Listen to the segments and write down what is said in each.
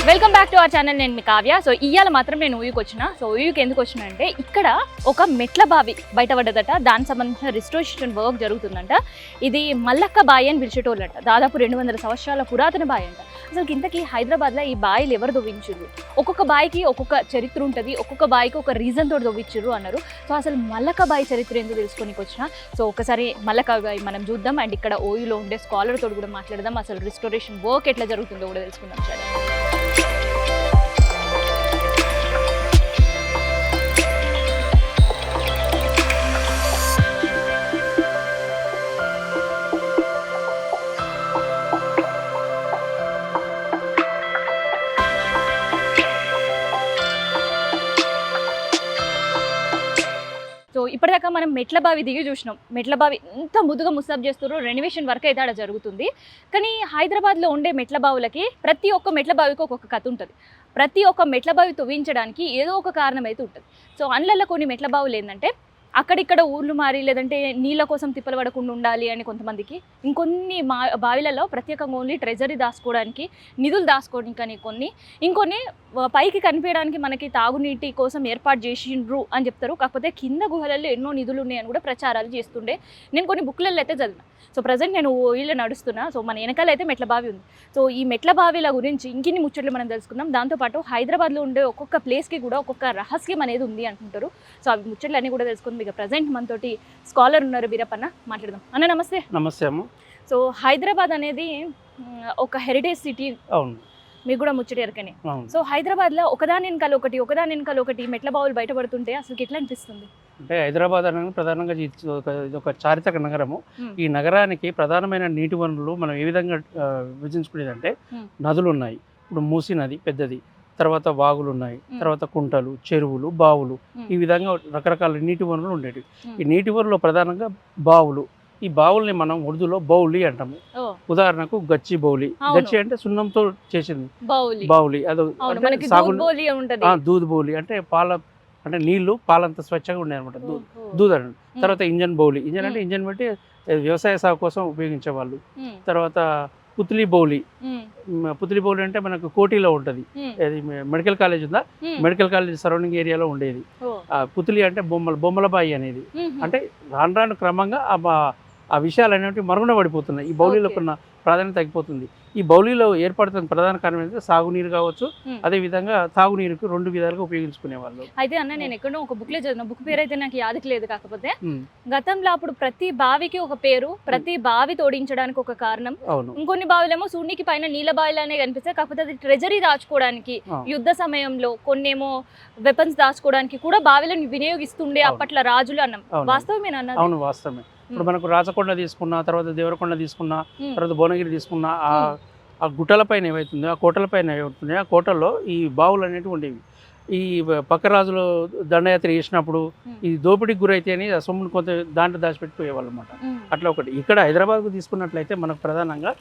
Welcome back to our channel. నేను మీ Kavya. So ఇవాళ మాత్రం నేను ఊరికి వచ్చిన. సో ఊరికి ఎందుకు వచ్చిన అంటే ఇక్కడ ఒక మెట్ల బావి బయటపడ్డదట. దానికి సంబంధించిన రిస్టోరేషన్ వర్క్ జరుగుతుందంట. ఇది మల్లక్క బావి అని పిలిచేటోళ్ళంట. దాదాపు 200 సంవత్సరాల పురాతన బావి అంట. అసలు ఇంతకీ హైదరాబాద్లో ఈ బావిలు ఎవరు దొవ్వించారు? ఒక్కొక్క బావికి ఒక్కొక్క చరిత్ర ఉంటుంది, ఒక్కొక్క బావికి ఒక రీజన్ తోటి దొవ్వించారు అన్నారు. సో అసలు మల్లక్క బావి చరిత్ర ఎందుకు తెలుసుకోనికి వచ్చిన. సో ఒకసారి మల్లక్క బావి మనం చూద్దాం అండ్ ఇక్కడ ఓయూలో ఉండే స్కాలర్ తోటి కూడా మాట్లాడదాం. అసలు రిస్టోరేషన్ వర్క్ ఎట్లా జరుగుతుందో కూడా తెలుసుకుందాం. సరే, సో ఇప్పటిదాకా మనం మెట్ల బావి దిగి చూసినాం. మెట్ల బావి ఎంత ముద్దుగా ముస్తాబ్ చేస్తారో, రెనోవేషన్ వర్క్ అయితే ఆడ జరుగుతుంది. కానీ హైదరాబాద్లో ఉండే మెట్ల బావులకి ప్రతి ఒక్క మెట్ల బావికి ఒక్కొక్క కథ ఉంటుంది. ప్రతి ఒక్క మెట్ల బావి తవ్వించడానికి ఏదో ఒక కారణం అయితే ఉంటుంది. సో అందులో కొన్ని మెట్ల బావులు ఏంటంటే అక్కడిక్కడ ఊర్లు మారి లేదంటే నీళ్ళ కోసం తిప్పలు పడకుండా ఉండాలి అని కొంతమందికి, ఇంకొన్ని బావిలలో ప్రత్యేకంగా ఓన్లీ ట్రెజరీ దాచుకోవడానికి, నిధులు దాచుకోవడానికి అని ఇంకొన్ని పైకి కనిపించడానికి మనకి తాగునీటి కోసం ఏర్పాటు చేసిండ్రు అని చెప్తారు. కాకపోతే కింద గుహలలో ఎన్నో నిధులు ఉన్నాయని కూడా ప్రచారాలు చేస్తుండే. నేను కొన్ని బుక్లలో అయితే చదివిన. సో ప్రజెంట్ నేను ఇల్లు నడుస్తున్నా. సో మన వెనకాల అయితే మెట్ల బావి ఉంది. సో ఈ మెట్ల బావిల గురించి ఇంకిన్ని ముచ్చట్లు మనం తెలుసుకుందాం. దాంతోపాటు హైదరాబాద్లో ఉండే ఒక్కొక్క ప్లేస్కి కూడా ఒక్కొక్క రహస్యం అనేది ఉంది అంటుంటారు. సో అవి ముచ్చట్లు అన్నీ కూడా తెలుసుకుందాం. ఇక ప్రజెంట్ మనతోటి స్కాలర్ ఉన్నారు, వీరప్పన్న. మాట్లాడదాం. అన్న నమస్తే. నమస్తే అమ్మ. సో హైదరాబాద్ అనేది ఒక హెరిటేజ్ సిటీ. అవును, మీకు కూడా ముచ్చట ఎరకనే. సో హైదరాబాద్లో ఒకదాని వెనకాల ఒకటి మెట్ల బావులు బయటపడుతుంటే అసలు ఎట్లా అనిపిస్తుంది? అంటే హైదరాబాద్ అనేది ప్రధానంగా ఇది ఒక చారిత్రక నగరము. ఈ నగరానికి ప్రధానమైన నీటి వనరులు మనం ఏ విధంగా విభజించుకునేదంటే నదులు ఉన్నాయి. ఇప్పుడు మూసీ నది పెద్దది, తర్వాత వాగులు ఉన్నాయి, తర్వాత కుంటలు, చెరువులు, బావులు, ఈ విధంగా రకరకాల నీటి వనరులు ఉండేవి. ఈ నీటి వనరులు ప్రధానంగా బావులు. ఈ బావుల్ని మనం ఉర్దూలో బౌలి అంటాము. ఉదాహరణకు గచ్చి బౌలి. గచ్చి అంటే సున్నంతో చేసింది బావులి. అది దూద్ బౌలి అంటే అంటే నీళ్లు పాలంత స్వచ్ఛంగా ఉన్నాయి అనమాట. దూద్ అని. తర్వాత ఇంజన్ బౌలి. ఇంజన్ అంటే ఇంజన్ బట్టి వ్యవసాయ సాగు కోసం ఉపయోగించే వాళ్ళు. తర్వాత పుత్లీ బౌలి. పుత్లీ బౌలి అంటే మనకు కోటిలో ఉంటుంది. అది మెడికల్ కాలేజ్ ఉందా, మెడికల్ కాలేజ్ సరౌండింగ్ ఏరియాలో ఉండేది. పుత్లీ అంటే బొమ్మల బాయి అనేది. అంటే రాను క్రమంగా ఆ విషయాలు అనేవి మరుగున పడిపోతున్నాయి. ఈ బౌలీలో ఉన్న ప్రాధాన్యత తగ్గిపోతుంది. ఈ బౌలీలో ఏర్పడుతున్న ప్రధాన కారణం ఏంటంటే సాగునీరు కావచ్చు, అదే విధంగా తాగునీరుకు రెండు విధాలుగా ఉపయోగించుకునే వాళ్ళు. అయితే అన్న నేను ఎక్కడో ఒక బుక్ లో చదివిన, బుక్ పేరు అయితే నాకు యాదకి లేదు. కాకపోతే గతంలో అప్పుడు ప్రతి బావికి ఒక పేరు, ప్రతి బావి తోడించడానికి ఒక కారణం. ఇంకొన్ని బావిలేమో సూర్యునికి పైన నీళ్ళ బావిలనే కనిపిస్తాయి. కాకపోతే అది ట్రెజరీ దాచుకోవడానికి, యుద్ధ సమయంలో కొన్నేమో వెపన్స్ దాచుకోవడానికి కూడా బావిలను వినియోగిస్తుండే అప్పట్లో రాజులు అన్నాం. వాస్తవమేనా అన్న? అవును, వాస్తవమే. ఇప్పుడు మనకు రాచకొండ తీసుకున్నా, తర్వాత దేవరకొండ తీసుకున్నా, తర్వాత భువనగిరి తీసుకున్నా, ఆ గుట్టల పైన ఏవైతుందో, ఆ కోటల పైన ఏమవుతున్నాయో, ఆ కోటల్లో ఈ బావులు అనేవి ఉండేవి. ఈ పక్క రాజులు దండయాత్ర చేసినప్పుడు ఈ దోపిడీకి గురైతే అని ఆ సొమ్మును కొంత దాంట్లో దాచిపెట్టిపోయేవాళ్ళు అనమాట. అట్లా ఒకటి. ఇక్కడ హైదరాబాద్కు తీసుకున్నట్లయితే మనకు ప్రధానంగా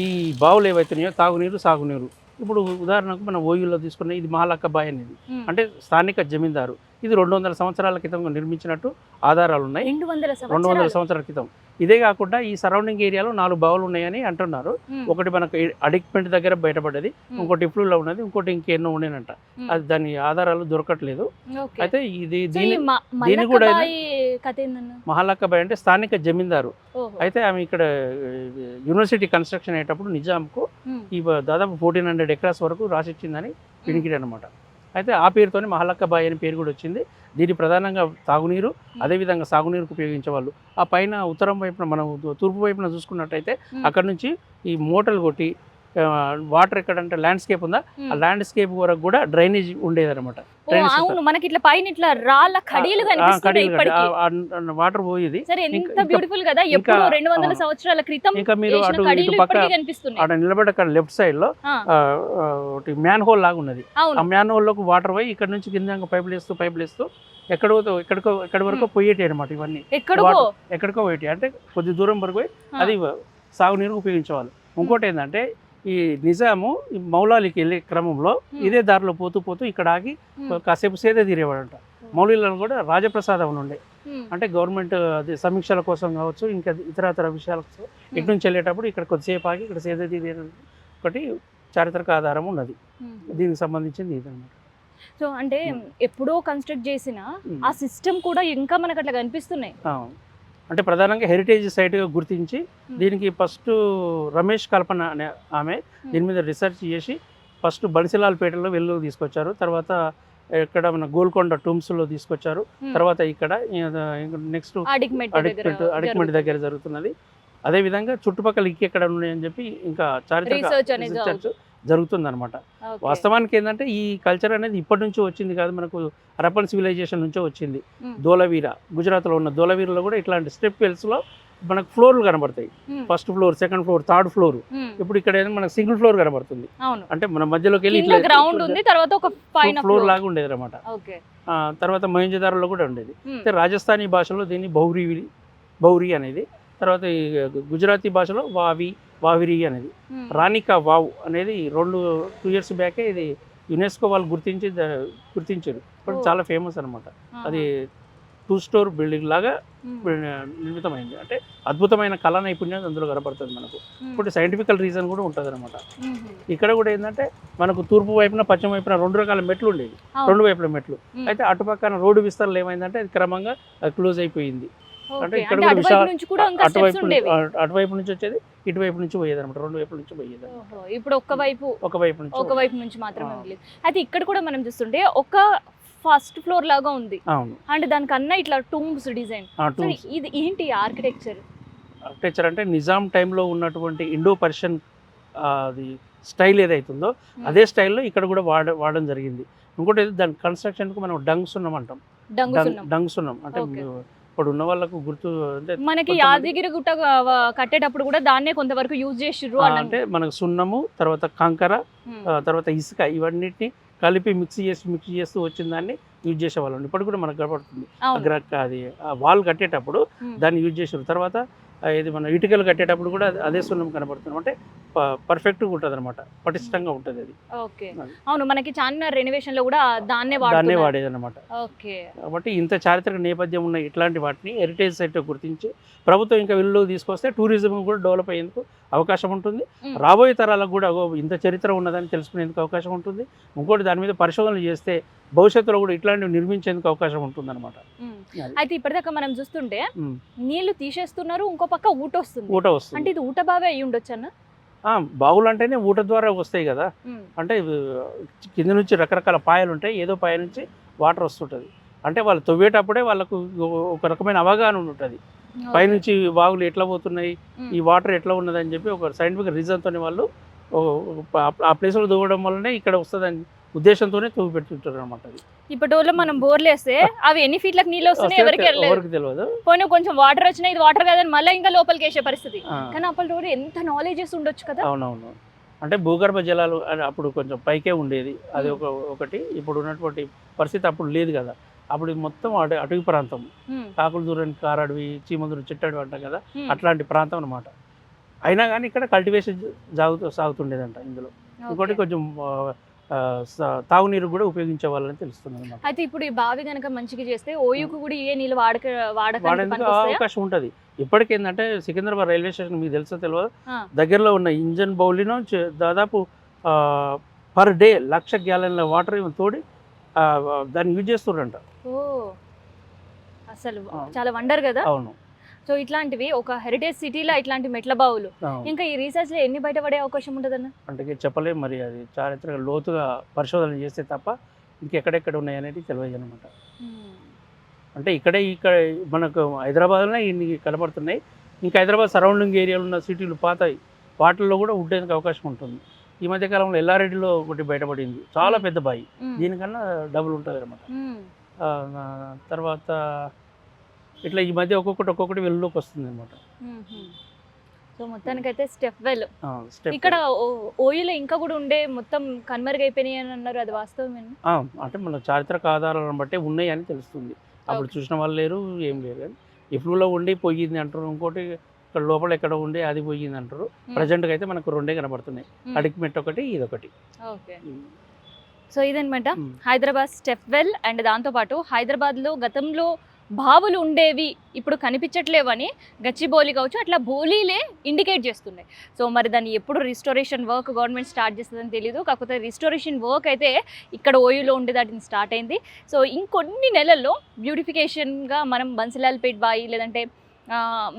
ఈ బావులు ఏవైతున్నాయో తాగునీరు, సాగునీరు. ఇప్పుడు ఉదాహరణకు మనం ఓయూలో తీసుకున్న ఇది మహాలక్క బాయ్ అనేది, అంటే స్థానిక జమీందారు. ఇది 200 సంవత్సరాల క్రితం నిర్మించినట్టు ఆధారాలు ఉన్నాయి. 200 సంవత్సరాల క్రితం. ఇదే కాకుండా ఈ సరౌండింగ్ ఏరియాలో 4 బావులు ఉన్నాయని అంటున్నారు. ఒకటి మనకు అడిక్మెంట్ దగ్గర బయటపడ్డది, ఇంకోటి ఇఫ్లూలో ఉన్నది, ఇంకోటి ఇంకెన్నో ఉండేనంట. అది దాని ఆధారాలు దొరకట్లేదు. అయితే దీని కూడా మహాలక్క బాయ్ అంటే స్థానిక జమీందారు. అయితే ఆమె ఇక్కడ యూనివర్సిటీ కన్స్ట్రక్షన్ అయ్యేటప్పుడు నిజాంకు ఈ దాదాపు 1400 ఎకరాస్ వరకు రాసిచ్చిందని వినికిడి అనమాట. అయితే ఆ పేరుతోనే మహాలక్క బాయ్ అనే పేరు కూడా వచ్చింది. దీని ప్రధానంగా తాగునీరు, అదేవిధంగా సాగునీరుకు ఉపయోగించేవాళ్ళు. ఆ పైన ఉత్తరం వైపున మనం తూర్పు వైపున చూసుకున్నట్టయితే అక్కడ నుంచి ఈ మోటార్లు కొట్టి వాటర్ ఎక్కడంటే ల్యాండ్స్కేప్ ఉందా, ఆ ల్యాండ్స్కేప్ వరకు కూడా డ్రైనేజ్ ఉండేది అనమాట. వాటర్ పోయేది. ఇంకా మీరు అటు పక్క అక్కడ నిలబడ్డ లెఫ్ట్ సైడ్ లో ఒకటి మ్యాన్ హోల్ లాగా ఉన్నది. ఆ మ్యాన్ హోల్ లోకి వాటర్ పోయి ఇక్కడ నుంచి కింద పైపులు వేస్తూ ఎక్కడి వరకు పోయేటి అనమాట. ఇవన్నీ ఎక్కడికో పోయేటి అంటే కొద్ది దూరం వరకు పోయి అది సాగునీరు ఉపయోగించేవాళ్ళు. ఇంకోటి ఏంటంటే ఈ నిజాము మౌలాలికి వెళ్ళే క్రమంలో ఇదే దారిలో పోతూ ఇక్కడ ఆగి కాసేపు సేద తీరేవాడంట. మౌలీలను కూడా రాజప్రసాదం ఉండే, అంటే గవర్నమెంట్ అది సమీక్షల కోసం కావచ్చు, ఇంకా ఇతర విషయాల కోసం ఇటు నుంచి వెళ్ళేటప్పుడు ఇక్కడ కొద్దిసేపు ఆగి ఇక్కడ సేద తీరే ఒకటి చారిత్రక ఆధారం ఉన్నది. దీనికి సంబంధించింది ఇదన్నమాట. సో అంటే ఎప్పుడో కన్స్ట్రక్ట్ చేసిన ఆ సిస్టమ్ కూడా ఇంకా మనకు అట్లా కనిపిస్తున్నాయి. అంటే ప్రధానంగా హెరిటేజ్ సైట్గా గుర్తించి దీనికి ఫస్ట్ రమేష్ కల్పన అనే ఆమె దీని మీద రీసెర్చ్ చేసి ఫస్ట్ బన్సిలాల్పేటలో వెల్లుగు తీసుకొచ్చారు. తర్వాత ఇక్కడ మన గోల్కొండ టూమ్స్లో తీసుకొచ్చారు. తర్వాత ఇక్కడ నెక్స్ట్ అడిక్మెంట్ దగ్గర జరుగుతున్నది. అదేవిధంగా చుట్టుపక్కల ఇంకెక్కడ ఉన్నాయని చెప్పి ఇంకా రీసెర్చ్ జరుగుతుందన్నమాట. వాస్తవానికి ఏంటంటే ఈ కల్చర్ అనేది ఇప్పటి నుంచి వచ్చింది కాదు, మనకు హరప్పన్ సివిలైజేషన్ నుంచే వచ్చింది. ధోలవీర, గుజరాత్లో ఉన్న ధోలవీరలో కూడా ఇట్లాంటి స్టెప్ వెల్స్లో మనకు ఫ్లోర్లు కనబడతాయి. First floor, second floor, third floor. ఇప్పుడు ఇక్కడ మనకు సింగిల్ ఫ్లోర్ కనబడుతుంది. అంటే మన మధ్యలోకి వెళ్ళి ఫ్లోర్ లాగా ఉండేది అనమాట. తర్వాత మొహంజదారోలో కూడా ఉండేది. రాజస్థానీ భాషలో దీన్ని బౌరి అనేది, తర్వాత గుజరాతీ భాషలో వావిరి అనేది, రాణికా వావ్ అనేది 2 years బ్యాకే ఇది యునెస్కో వాళ్ళు గుర్తించారు. ఇప్పుడు చాలా ఫేమస్ అనమాట. అది 2 story బిల్డింగ్ లాగా నిర్మితమైంది. అంటే అద్భుతమైన కళా నైపుణ్యం అందులో కనపడుతుంది మనకు. ఇప్పుడు సైంటిఫికల్ రీజన్ కూడా ఉంటుంది అనమాట. ఇక్కడ కూడా ఏంటంటే మనకు తూర్పు వైపున పశ్చిమ వైపున 2 రకాల మెట్లు ఉండేవి, 2 వైపుల మెట్లు. అయితే అటుపక్కన రోడ్డు విస్తరణ ఏమైందంటే అది క్రమంగా క్లోజ్ అయిపోయింది. అంటే ఇక్కడ కూడా అటువైపు నుంచి వచ్చేది, ఇటువైపు నుంచి పోయేది అనమాట. 2 వైపుల నుంచి పోయేది. ఇప్పుడు ఒక వైపు నుంచి మాత్రమే ఉండలేదు. అయితే ఇక్కడ కూడా మనం చూస్తుంటే ఒక ఫస్ట్ ఫ్లోర్ లాగా ఉంది. అంటే దానికన్నా ఇట్లా టూమ్స్ డిజైన్. ఇది ఏంటి ఆర్కిటెక్చర్ అంటే నిజాం టైంలో ఉన్నటువంటి ఇండో పర్షియన్ అది స్టైల్ ఏదైతుందో అదే స్టైల్లో ఇక్కడ కూడా వాడడం జరిగింది. ఇంకోటి దాని కన్స్ట్రక్షన్కు మనం డంగ్ సున్నం అంటాం. డంగ్ సున్నం అంటే ఇప్పుడు ఉన్న వాళ్ళకు గుర్తు అంటే మనకి యాదగిరి గుట్ట కట్టేటప్పుడు కూడా దాన్నే కొంతవరకు యూజ్ చేసిర్రు. అంటే మనకు సున్నము, తర్వాత కంకర, తర్వాత ఇసుక, ఇవన్నిటిని కలిపి మిక్స్ చేస్తూ వచ్చిన దాన్ని యూజ్ చేసేవాళ్ళం. ఇప్పుడు కూడా మనకు కనపడుతుంది. అది వాల్ కట్టేటప్పుడు దాన్ని యూజ్ చేసారు. తర్వాత ఇది మన ఇటుకలు కట్టేటప్పుడు కూడా అదే సున్నం కనపడుతుంది. అంటే పర్ఫెక్ట్గా ఉంటుంది అనమాట, పటిష్టంగా ఉంటుంది అది. ఓకే, అవును, మనకి చార్మినార్ రెనోవేషన్ లో కూడా దాన్నే వాడేది అనమాట. కాబట్టి ఇంత చారిత్రక నేపథ్యం ఉన్న ఇట్లాంటి వాటిని హెరిటేజ్ సైట్ గుర్తించి ప్రభుత్వం ఇంకా వెలుగులోకి తీసుకొస్తే టూరిజం కూడా డెవలప్ అయ్యేందుకు అవకాశం ఉంటుంది. రాబోయే తరాలకు కూడా ఇంత చరిత్ర ఉన్నదని తెలుసుకునేందుకు అవకాశం ఉంటుంది. ఇంకోటి దాని మీద పరిశోధనలు చేస్తే భవిష్యత్తులో కూడా ఇట్లాంటివి నిర్మించేందుకు అవకాశం ఉంటుంది అనమాట. అయితే ఇప్పటిదాకా మనం చూస్తుంటే నీళ్లు తీసేస్తున్నారు, ఇంకో పక్క ఊట వస్తుంది. అంటే ఇది ఊట బావే అయ్యి ఉండొచ్చు అన్న. బావులు అంటేనే ఊట ద్వారా వస్తాయి కదా. అంటే కింద నుంచి రకరకాల పాయలు ఉంటాయి, ఏదో పాయ నుంచి వాటర్ వస్తుంటుంది. అంటే వాళ్ళు తవ్వేటప్పుడే వాళ్ళకు ఒక రకమైన అవగాహన ఉంటుంది. పైనుంచి వాగులు ఎట్లా పోతున్నాయి, ఈ వాటర్ ఎట్లా ఉన్నదని చెప్పి ఒక సైంటిఫిక్ రీజన్తో వాళ్ళు ఆ ప్లేస్లో తవ్వడం వల్లనే ఇక్కడ వస్తుందని ఉద్దేశంతోనే తవ్వి పెట్టుకుంటారు అనమాట. అది ఇప్పటి మనం బోర్లు వేస్తే అవి ఎన్ని ఫీట్లకు నీళ్ళు వస్తున్నాయి ఎవరికి తెలియదు. పోనీ కొంచెం వాటర్ వచ్చినా ఇది వాటర్ కాదని మళ్ళీ ఇంకా లోపలికి వేసే పరిస్థితి. కానీ అప్పటి ఎంత నాలెడ్జెస్ ఉండొచ్చు కదా. అవునవును. అంటే భూగర్భ జలాలు అప్పుడు కొంచెం పైకే ఉండేది, అది ఒకటి. ఇప్పుడు ఉన్నటువంటి పరిస్థితి అప్పుడు లేదు కదా. అప్పుడు మొత్తం అటవీ ప్రాంతం, కాకులు దూరని కారడవి, చీమదూరు చిట్టడవి అంటాం కదా, అట్లాంటి ప్రాంతం అనమాట. అయినా కానీ ఇక్కడ కల్టివేషన్ సాగుతుండేదంట ఇందులో. ఇంకోటి కొంచెం తాగునీరు కూడా ఉపయోగించే వాళ్ళని తెలుస్తుంది అనమాట. అయితే ఇప్పుడు ఈ బావి కనుక మంచిగా చేస్తే ఓయూకు కూడా ఏ నీళ్ళు వాడేందుకు అవకాశం ఉంటుంది. ఇప్పటికేందంటే సికింద్రాబాద్ రైల్వే స్టేషన్ మీకు తెలుసో తెలియదు, దగ్గరలో ఉన్న ఇంజన్ బౌలిలో దాదాపు పర్ డే 1,00,000 gallons వాటర్ తోడి దాన్ని యూజ్ చేస్తున్నారంట. అసలు చాలా వండర్ కదా. అవును. సో ఇట్లాంటివి ఒక హెరిటేజ్ సిటీలో ఇట్లాంటి మెట్ల బావులు ఇంకా ఈ రీసెర్చ్ లో ఎన్ని బయటపడే అవకాశం ఉంటుందన్న? అంటే చెప్పలేం మరి, అది చారిత్రక లోతుగా పరిశోధన చేస్తే తప్ప ఇంకెక్కడెక్కడ ఉన్నాయి అనేది తెలియదు అనమాట. అంటే ఇక్కడ మనకు హైదరాబాద్లోనే ఇన్ని కనబడుతున్నాయి. ఇంకా హైదరాబాద్ సరౌండింగ్ ఏరియాలో ఉన్న సిటీలు పాతాయి, వాటిల్లో కూడా ఉండేందుకు అవకాశం ఉంటుంది. ఈ మధ్య కాలంలో ఎల్లారెడ్డిలో ఒకటి బయటపడింది, చాలా పెద్ద బావి, దీనికన్నా డబుల్ ఉంటుంది అనమాట. తర్వాత ఇట్లా ఈ మధ్య ఒక్కొక్కటి వెలుగులోకి వస్తుంది అనమాట. సో మొత్తానికైతే స్టెప్ వెల్ ఇక్కడ ఓయిల్ ఇంకా కూడా ఉండే మొత్తం కనుమరుగైపోయినాయి అని అన్నారు, అది వాస్తవమేనా? అంటే మన చారిత్రక ఆధారాలను బట్టి ఉన్నాయి అని తెలుస్తుంది. అప్పుడు చూసిన వాళ్ళు లేరు, ఏం లేరు. కానీ ఇఫ్లూలో ఉండి పోయింది అంటారు, ఇంకోటి ఇక్కడ లోపల ఎక్కడ ఉండి అది పోయింది అంటారు. ప్రజెంట్గా అయితే మనకు 2 కనబడుతున్నాయి, అడిక్మెట్ ఒకటి, ఇదొకటి. ఓకే, సో ఇదనమాట హైదరాబాద్ స్టెప్ వెల్. అండ్ దాంతోపాటు హైదరాబాద్లో గతంలో బావులు ఉండేవి ఇప్పుడు కనిపించట్లేవని గచ్చిబౌలి కావచ్చు అట్లా బౌలీలే ఇండికేట్ చేస్తున్నాయి. సో మరి దాన్ని ఎప్పుడు రిస్టోరేషన్ వర్క్ గవర్నమెంట్ స్టార్ట్ చేస్తుందని తెలియదు. కాకపోతే రిస్టోరేషన్ వర్క్ అయితే ఇక్కడ ఓయూలో ఉండే దాటిని స్టార్ట్ అయింది. సో ఇంకొన్ని నెలల్లో బ్యూటిఫికేషన్గా మనం బన్సిలాల్పేట్ బాయి లేదంటే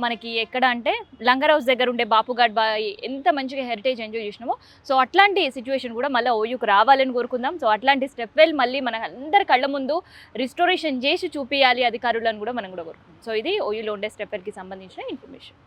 మనకి ఎక్కడ అంటే లంగర్ హౌస్ దగ్గర ఉండే బాపుఘాట్ బాయి ఎంత మంచిగా హెరిటేజ్ ఎంజాయ్ చేసినామో, సో అట్లాంటి సిచ్యువేషన్ కూడా మళ్ళీ ఓయూకు రావాలని కోరుకుందాం. సో అట్లాంటి స్టెప్ వెల్ మళ్ళీ మన అందరి కళ్ళ ముందు రిస్టోరేషన్ చేసి చూపించాలి అధికారులను కూడా మనం కూడా కోరుకుందాం. సో ఇది ఓయూలో ఉండే స్టెప్ వెల్కి సంబంధించిన ఇన్ఫర్మేషన్.